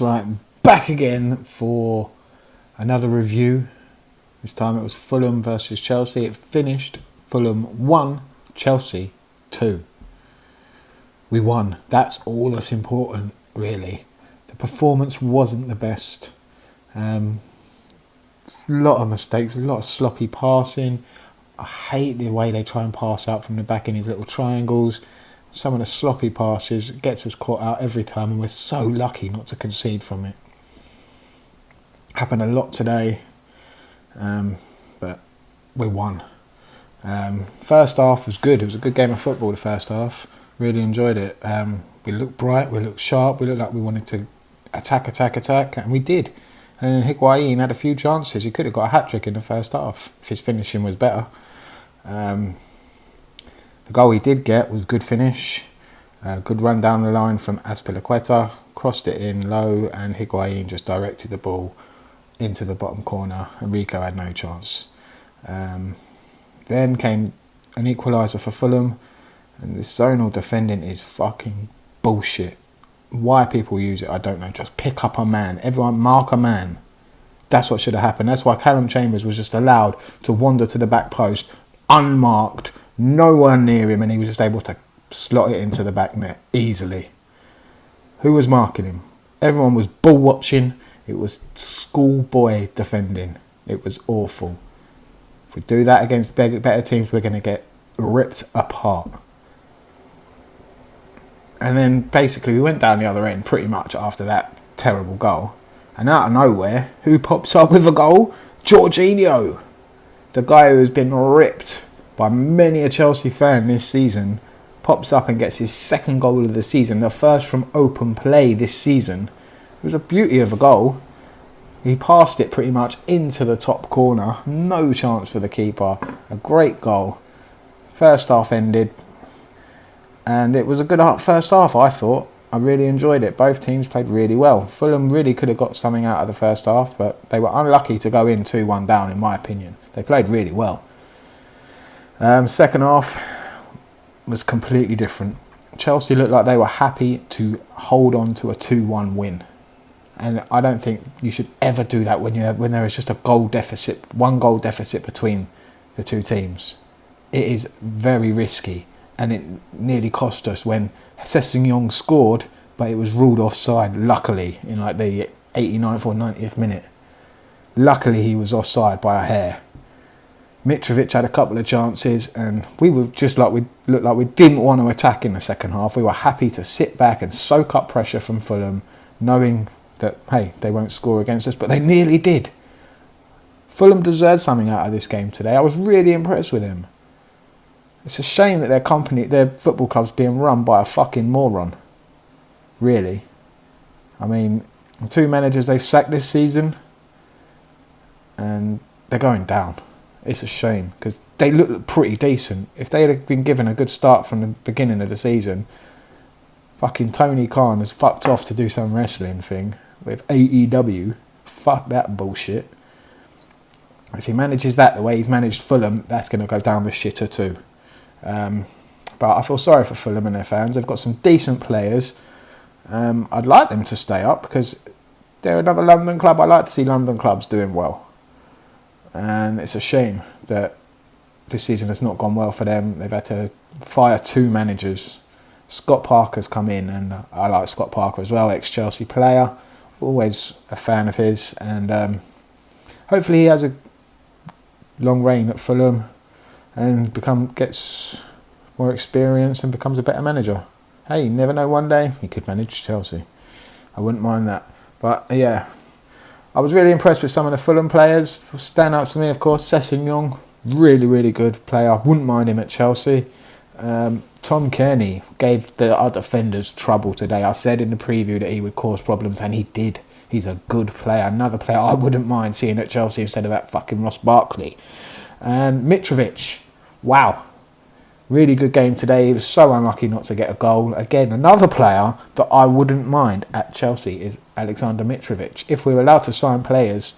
That's right, back again for another review. This time it was Fulham versus Chelsea. It finished Fulham 1, Chelsea 2. We won. That's all that's important, really. The performance wasn't the best. A lot of mistakes, a lot of sloppy passing. I hate the way they try and pass out from the back in these little triangles. Some of the sloppy passes gets us caught out every time, and we're so lucky not to concede from it. Happened a lot today, but we won. First half was good. It was a good game of football, the first half. Really enjoyed it. We looked bright, we looked sharp, we looked like we wanted to attack, and we did. And then Higuain had a few chances. He could have got a hat-trick in the first half if his finishing was better. The goal he did get was good finish. Good run down the line from Azpilicueta. Crossed it in low, and Higuain just directed the ball into the bottom corner. Enrico had no chance. Then came an equaliser for Fulham. And this zonal defending is fucking bullshit. Why people use it, I don't know. Just pick up a man. Everyone mark a man. That's what should have happened. That's why Callum Chambers was just allowed to wander to the back post, unmarked, no one near him, and he was just able to slot it into the back net easily. Who was marking him? Everyone was ball watching. It was schoolboy defending. It was awful. If we do that against better teams, we're going to get ripped apart. And then basically we went down the other end pretty much after that terrible goal. And out of nowhere, who pops up with a goal? Jorginho. The guy who has been ripped by many a Chelsea fan this season pops up and gets his second goal of the season. The first from open play this season. It was a beauty of a goal. He passed it pretty much into the top corner. No chance for the keeper. A great goal. First half ended. And it was a good first half, I thought. I really enjoyed it. Both teams played really well. Fulham really could have got something out of the first half, but they were unlucky to go in 2-1 down, in my opinion. They played really well. Second half was completely different. Chelsea looked like they were happy to hold on to a 2-1 win. And I don't think you should ever do that when there is just a goal deficit, one goal deficit between the two teams. It is very risky. And it nearly cost us when Sessegnon scored, but it was ruled offside, luckily, in like the 89th or 90th minute. Luckily, he was offside by a hair. Mitrovic had a couple of chances, and we were just like we looked like we didn't want to attack in the second half. We were happy to sit back and soak up pressure from Fulham, knowing that, hey, they won't score against us, but they nearly did. Fulham deserved something out of this game today. I was really impressed with him. It's a shame that their football club's being run by a fucking moron. Really. I mean, the two managers they've sacked this season, and they're going down. It's a shame, because they look pretty decent. If they had been given a good start from the beginning of the season, fucking Tony Khan has fucked off to do some wrestling thing with AEW. Fuck that bullshit. If he manages that the way he's managed Fulham, that's going to go down the shitter too. But I feel sorry for Fulham and their fans. They've got some decent players. I'd like them to stay up because they're another London club. I like to see London clubs doing well. And it's a shame that this season has not gone well for them. They've had to fire two managers. Scott Parker's come in, and I like Scott Parker as well, ex-Chelsea player. Always a fan of his. And hopefully he has a long reign at Fulham and gets more experience and becomes a better manager. Hey, you never know, one day he could manage Chelsea. I wouldn't mind that. But yeah, I was really impressed with some of the Fulham players. Standouts for me, of course, Sessegnon, really, really good player. I wouldn't mind him at Chelsea. Tom Kearney gave our defenders trouble today. I said in the preview that he would cause problems, and he did. He's a good player. Another player I wouldn't mind seeing at Chelsea instead of that fucking Ross Barkley. And Mitrovic, wow, really good game today. He was so unlucky not to get a goal. Again, another player that I wouldn't mind at Chelsea is Alexander Mitrovic. If we were allowed to sign players,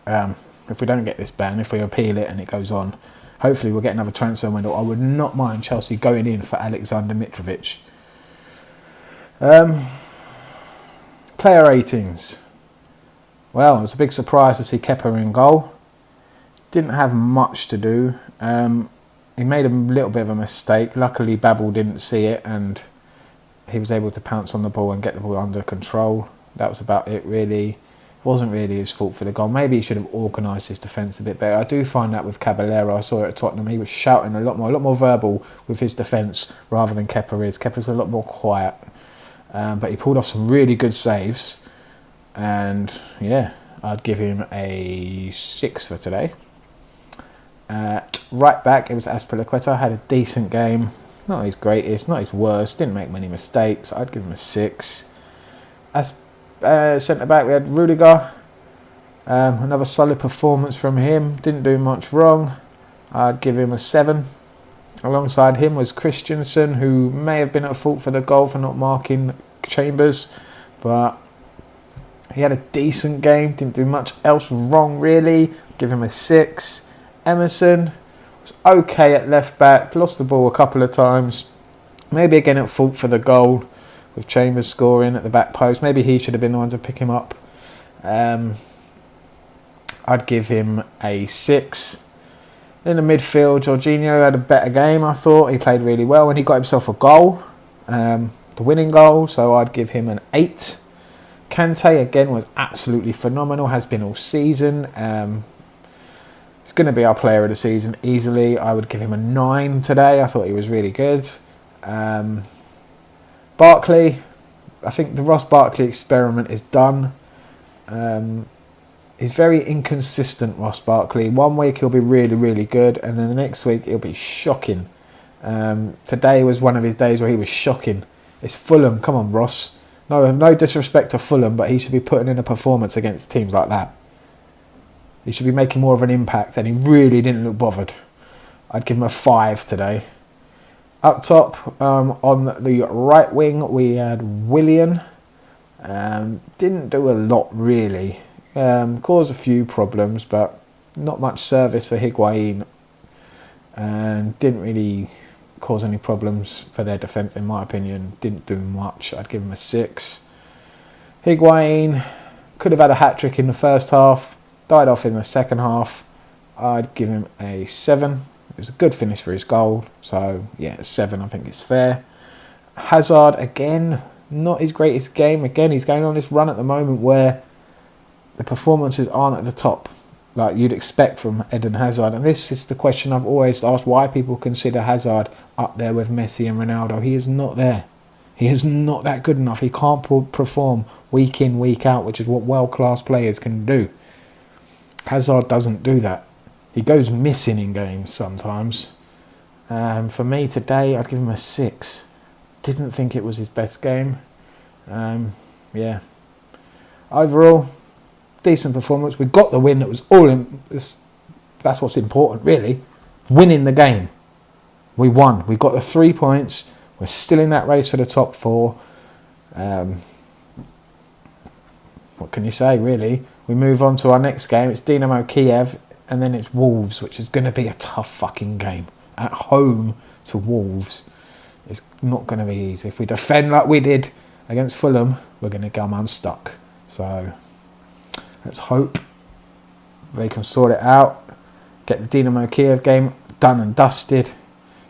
if we don't get this ban, if we appeal it and it goes on, hopefully we'll get another transfer window. I would not mind Chelsea going in for Alexander Mitrovic. Player ratings. Well, it was a big surprise to see Kepa in goal. Didn't have much to do. He made a little bit of a mistake. Luckily, Babel didn't see it and he was able to pounce on the ball and get the ball under control. That was about it, really. It wasn't really his fault for the goal. Maybe he should have organised his defence a bit better. I do find that with Caballero. I saw it at Tottenham. He was shouting a lot more verbal with his defence rather than Kepa is. Kepa's a lot more quiet. But he pulled off some really good saves. And yeah, I'd give him a 6 for today. At right back, it was Azpilicueta. Had a decent game. Not his greatest, not his worst. Didn't make many mistakes. I'd give him a 6. As centre back, we had Rudiger. Another solid performance from him. Didn't do much wrong. I'd give him a 7. Alongside him was Christensen, who may have been at fault for the goal for not marking Chambers, but he had a decent game. Didn't do much else wrong, really. Give him a 6. Emerson was okay at left back. Lost the ball a couple of times. Maybe again at fault for the goal with Chambers scoring at the back post. Maybe he should have been the one to pick him up. I'd give him a 6. In the midfield, Jorginho had a better game, I thought. He played really well and he got himself a goal. The winning goal, so I'd give him an 8. Kante again was absolutely phenomenal, has been all season. He's going to be our player of the season easily. I would give him a 9 today. I thought he was really good. Barkley, I think the Ross Barkley experiment is done. He's very inconsistent, Ross Barkley. One week he'll be really, really good, and then the next week he'll be shocking. Today was one of his days where he was shocking. It's Fulham. Come on, Ross. No disrespect to Fulham, but he should be putting in a performance against teams like that. He should be making more of an impact, and he really didn't look bothered. I'd give him a 5 today. Up top, on the right wing, we had Willian. Didn't do a lot, really. Caused a few problems, but not much service for Higuain. And didn't really cause any problems for their defence, in my opinion. Didn't do much. I'd give him a 6. Higuain could have had a hat-trick in the first half. Died off in the second half. I'd give him a 7. It was a good finish for his goal. So, yeah, 7 I think is fair. Hazard, again, not his greatest game. Again, he's going on this run at the moment where the performances aren't at the top like you'd expect from Eden Hazard. And this is the question I've always asked, why people consider Hazard up there with Messi and Ronaldo. He is not there. He is not that good enough. He can't perform week in, week out, which is what world-class players can do. Hazard doesn't do that. He goes missing in games sometimes. For me today, I'd give him a 6. Didn't think it was his best game. Yeah. Overall, decent performance. We got the win. That was all in. That's what's important, really. Winning the game. We won. We got the 3 points. We're still in that race for the top 4. What can you say, really? We move on to our next game. It's Dynamo Kiev, and then it's Wolves, which is going to be a tough fucking game. At home to Wolves, it's not going to be easy. If we defend like we did against Fulham, we're going to come unstuck. So let's hope they can sort it out. Get the Dynamo Kiev game done and dusted.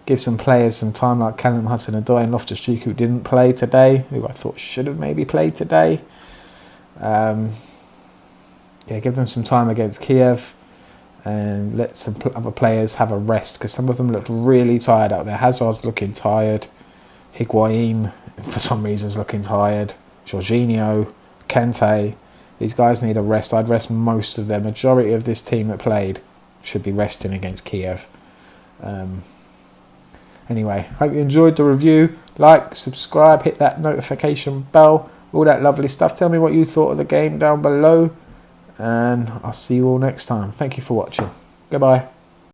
Give some players some time, like Callum Hudson-Odoi and Loftus-Cheek, who didn't play today, who I thought should have maybe played today. Yeah, give them some time against Kiev and let some other players have a rest, because some of them looked really tired out there. Hazard's looking tired. Higuain, for some reason, is looking tired. Jorginho, Kante. These guys need a rest. I'd rest most of them. Majority of this team that played should be resting against Kiev. Anyway, hope you enjoyed the review. Like, subscribe, hit that notification bell, all that lovely stuff. Tell me what you thought of the game down below, and I'll see you all next time. Thank you for watching. Goodbye.